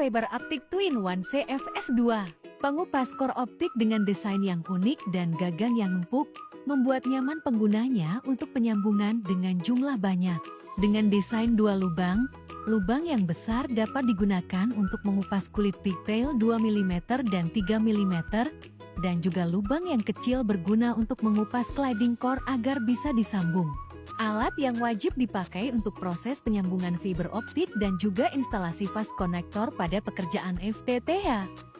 Fiber Optic Twin-in-One CFS2. Pengupas core optik dengan desain yang unik dan gagang yang empuk, membuat nyaman penggunanya untuk penyambungan dengan jumlah banyak. Dengan desain dua lubang, lubang yang besar dapat digunakan untuk mengupas kulit pigtail 2 mm dan 3 mm, dan juga lubang yang kecil berguna untuk mengupas cladding core agar bisa disambung. Alat yang wajib dipakai untuk proses penyambungan fiber optik dan juga instalasi fast connector pada pekerjaan FTTH.